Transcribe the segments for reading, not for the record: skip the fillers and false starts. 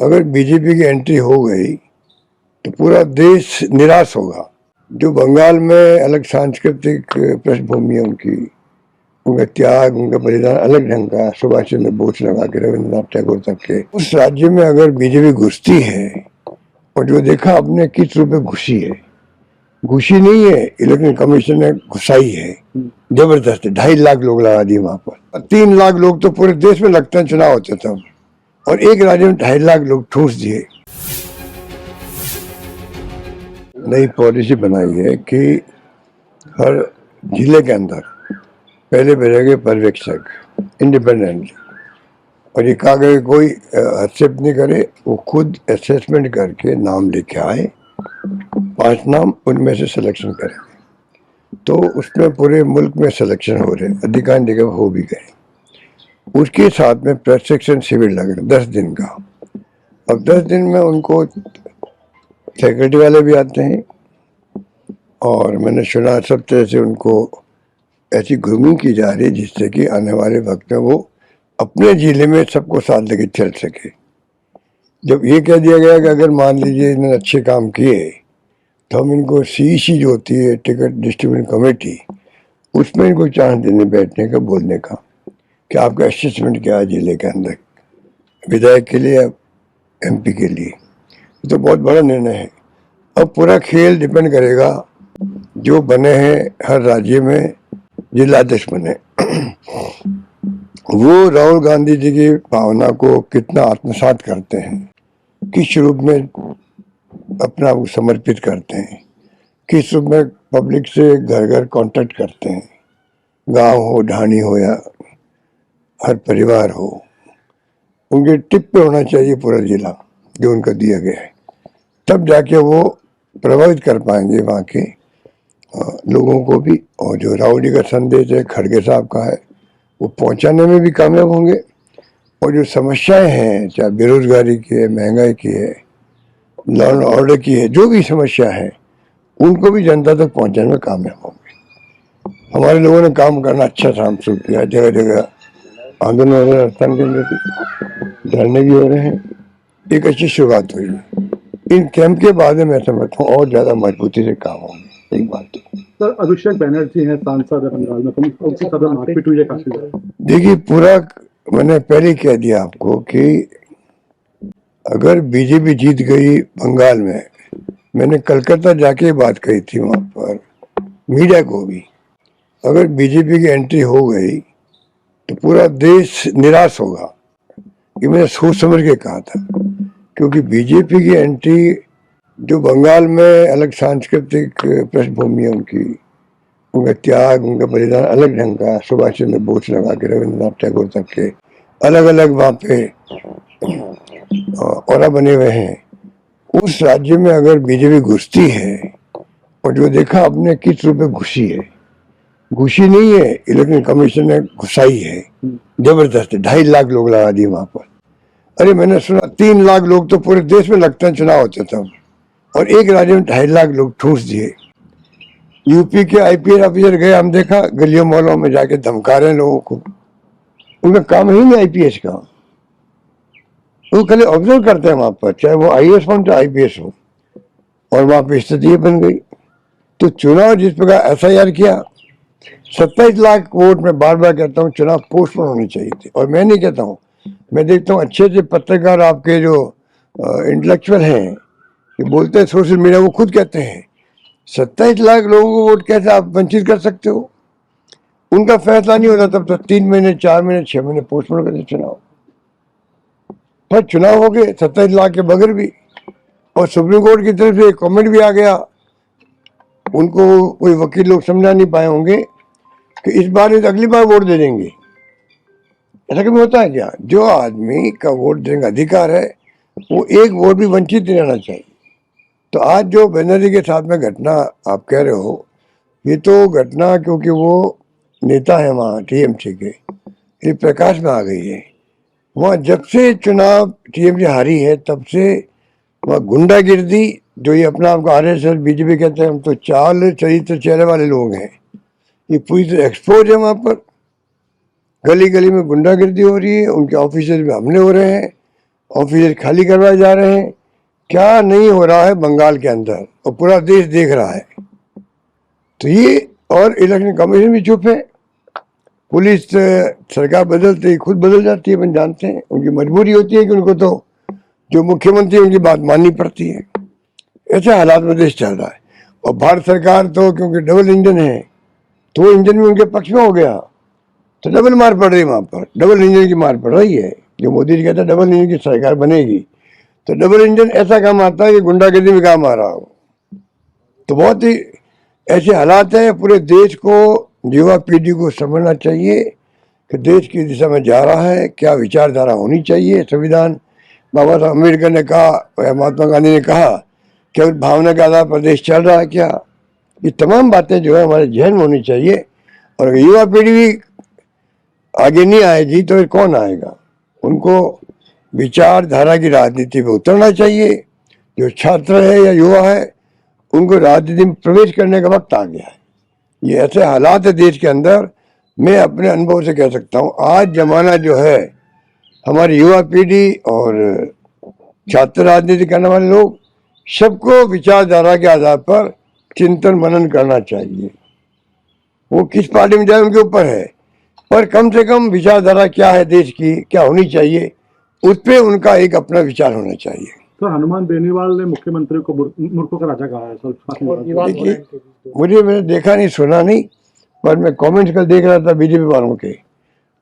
अगर बीजेपी की एंट्री हो गई तो पूरा देश निराश होगा। जो बंगाल में अलग सांस्कृतिक पृष्ठभूमि है उनका त्याग, उनका बलिदान अलग ढंग का, सुभाष चंद्र बोस लगा के रविंद्रनाथ टैगोर तक के, उस राज्य में अगर बीजेपी घुसती है, और जो देखा आपने किस रूप में घुसी है, घुसी नहीं है, इलेक्शन कमीशन ने घुसाई है जबरदस्त। 2.5 लाख लोग लगा दिए वहां पर। 3 लाख लोग तो पूरे देश में लगता है चुनाव होते तब, और एक राज्य में 2.5 लाख लोग ठूस दिए। नई पॉलिसी बनाई है कि हर जिले के अंदर पहले भेजेंगे पर्यवेक्षक इंडिपेंडेंट, और ये कहा गया कोई एक्सेप्ट नहीं करे, वो खुद असेसमेंट करके नाम लेके आए, 5 नाम, उनमें से सिलेक्शन करेंगे। तो उसमें पूरे मुल्क में सिलेक्शन हो रहे, अधिकांश जगह हो भी गए। उसके साथ में प्रशिक्षण शिविर लग रहे 10 दिन का। अब 10 दिन में उनको सेक्रेटरी वाले भी आते हैं, और मैंने सुना सब तरह से उनको ऐसी ग्रूमिंग की जा रही है जिससे कि आने वाले वक्त में वो अपने जिले में सबको साथ लेके चल सके। जब ये कह दिया गया कि अगर मान लीजिए इन्होंने अच्छे काम किए तो हम इनको सीईसी जो होती है टिकट डिस्ट्रीब्यूशन कमेटी, उसमें इनको चांस देने बैठने का, बोलने का कि आपका असेसमेंट क्या है जिले के अंदर, विधायक के लिए या एमपी के लिए। तो बहुत बड़ा निर्णय है। अब पूरा खेल डिपेंड करेगा जो बने हैं हर राज्य में जिलाध्यक्ष बने वो राहुल गांधी जी की भावना को कितना आत्मसात करते हैं, किस रूप में अपना वो समर्पित करते हैं, किस रूप में पब्लिक से घर घर कांटेक्ट करते हैं, गांव हो, ढाणी हो या हर परिवार हो, उनके टिप पे होना चाहिए पूरा जिला जो उनका दिया गया है। तब जाके वो प्रभावित कर पाएंगे वहाँ के लोगों को भी। और जो राहुल जी का संदेश है, खड़गे साहब का है, वो पहुंचाने में भी कामयाब होंगे। और जो समस्याएं हैं, चाहे बेरोजगारी की है, महंगाई की है, लॉ एंड ऑर्डर की है, जो भी समस्या है, उनको भी जनता तक पहुंचाने में कामयाब होंगे। हमारे लोगों ने काम करना अच्छा काम शुरू किया, जगह जगह आंदोलन हो रहे हैं, राजस्थान के अंदर धरने भी हो रहे हैं, एक अच्छी शुरुआत हुई है। इन कैंप के बाद में मैं समझता हूँ और ज्यादा मजबूती से काम होंगे। एक बात सर, अभिषेक बनर्जी हैं सांसद बंगाल में, तो उनकी सदन मारपीट हुई है काफी। देखिए, पूरा मैंने पहले कह दिया आपको कि अगर बीजेपी जीत गई बंगाल में, मैंने कलकत्ता जाके बात कही थी वहां पर मीडिया को भी, अगर बीजेपी की एंट्री हो गई तो पूरा देश निराश होगा। ये मैंने सोच समझ के कहा था, क्योंकि बीजेपी की एंट्री, जो बंगाल में अलग सांस्कृतिक पृष्ठभूमि है उनका त्याग, उनका बलिदान अलग ढंग का, सुभाष चंद्र बोस लगा के रविंद्रनाथ टैगोर तक के अलग अलग वहाँ पे और बने हुए हैं। उस राज्य में अगर बीजेपी घुसती है, और जो देखा आपने किस रूप में घुसी है, घुसी नहीं है, इलेक्शन कमीशन ने घुसाई है जबरदस्त। 2.5 लाख लोग लगा दिए वहां पर। अरे मैंने सुना 3 लाख लोग तो पूरे देश में लगता है चुनाव होते तब, और एक राज्य में 2.5 लाख लोग ठूस दिए। यूपी के आईपीएस ऑफिसर गए, हम देखा गलियों मोहल्लों में जाके धमका रहे हैं लोगों को। उनका काम ही नहीं आईपीएस का, वो खाली ऑब्जर्व करते हैं वहां पर, चाहे वो आईएएस हो चाहे आईपीएस हो। और वहां पर स्थिति बन गई। तो चुनाव जिस प्रकार एफआईआर किया, 27 लाख वोट, में बार बार कहता हूँ चुनाव पोस्टपोन होने चाहिए थे। और मैं नहीं कहता हूँ, मैं देखता हूँ अच्छे अच्छे पत्रकार आपके जो इंटेलेक्चुअल हैं, ये बोलते हैं सोशल मीडिया, वो खुद कहते हैं 27 लाख लोगों को वोट कैसे आप वंचित कर सकते हो। उनका फैसला नहीं होता तब तक 3 महीने, 4 महीने, 6 महीने पोस्टपोन करते चुनाव। पर चुनाव हो गए 27 लाख के बगैर भी। और सुप्रीम कोर्ट की तरफ से कमेंट भी आ गया, उनको कोई वकील लोग समझा नहीं पाए होंगे कि इस बार नहीं तो अगली बार वोट दे देंगे। ऐसा कभी होता है क्या? जो आदमी का वोट देने का अधिकार है, वो एक वोट भी वंचित नहीं रहना चाहिए। तो आज जो बनर्जी के साथ में घटना आप कह रहे हो, ये तो घटना क्योंकि वो नेता है वहाँ टीएमसी के, ये प्रकाश में आ गई है। वहाँ जब से चुनाव टीएमसी हारी है, तब से वहाँ गुंडागिर्दी, जो ये अपना आपको आरएसएस बीजेपी कहते हैं, हम तो चाल चरित्र चेहरे वाले लोग हैं, ये पूरी तरह एक्सपोज है। वहाँ पर गली गली में गुंडागिर्दी हो रही है, उनके ऑफिसर्स में हमले हो रहे हैं, ऑफिस खाली करवाए जा रहे हैं। क्या नहीं हो रहा है बंगाल के अंदर और पूरा देश देख रहा है। तो ये और इलेक्शन कमीशन भी चुप है। पुलिस सरकार बदलते ही खुद बदल जाती है, अपन जानते हैं। उनकी मजबूरी होती है कि उनको तो जो मुख्यमंत्री उनकी बात माननी पड़ती है। ऐसे हालात में देश चल रहा है। और भारत सरकार तो क्योंकि डबल इंजन है तो वो इंजन भी उनके पक्ष में हो गया, तो डबल मार पड़ रही है। वहां पर डबल इंजन की मार पड़ रही है। जो मोदी जी कहता है डबल इंजन की सरकार बनेगी, तो डबल इंजन ऐसा काम आता है कि गुंडागर्दी में काम आ रहा हो। तो बहुत ही ऐसे हालात है। पूरे देश को, युवा पीढ़ी को समझना चाहिए कि देश की दिशा में जा रहा है, क्या विचारधारा होनी चाहिए। संविधान बाबा साहब अम्बेडकर ने कहा, महात्मा गांधी ने कहा, केवल भावना के आधार पर देश चल रहा है क्या। ये तमाम बातें जो है हमारे जहन में होनी चाहिए। और अगर युवा पीढ़ी भी आगे नहीं आएगी तो फिर कौन आएगा। उनको विचारधारा की राजनीति में उतरना चाहिए। जो छात्र है या युवा है, उनको राजनीति में प्रवेश करने का वक्त आ गया है। ये ऐसे हालात है देश के अंदर। मैं अपने अनुभव से कह सकता हूँ, आज जमाना जो है, हमारी युवा पीढ़ी और छात्र राजनीति करने वाले लोग, सबको विचारधारा के आधार पर चिंतन मनन करना चाहिए। वो किस पार्टी में जाए उनके ऊपर है, पर कम से कम विचारधारा क्या है देश की, क्या होनी चाहिए, उस पर उनका एक अपना विचार होना चाहिए। सर, हनुमान बेनीवाल ने मुख्यमंत्री को मूर्खों का राजा कहा है सर। देखिए, मैंने देखा नहीं, सुना नहीं, पर मैं कमेंट्स कल देख रहा था बीजेपी वालों के।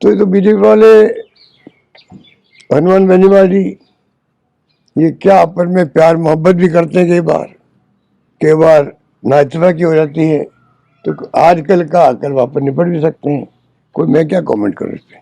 तो ये तो बीजेपी वाले हनुमान बेनीवाल जी ये क्या आपस में प्यार मोहब्बत भी करते हैं। कई बार नाइतवा की हो जाती है। तो आजकल का आकर वापस निपट भी सकते हैं। कोई, मैं क्या कमेंट करूँ इस पर।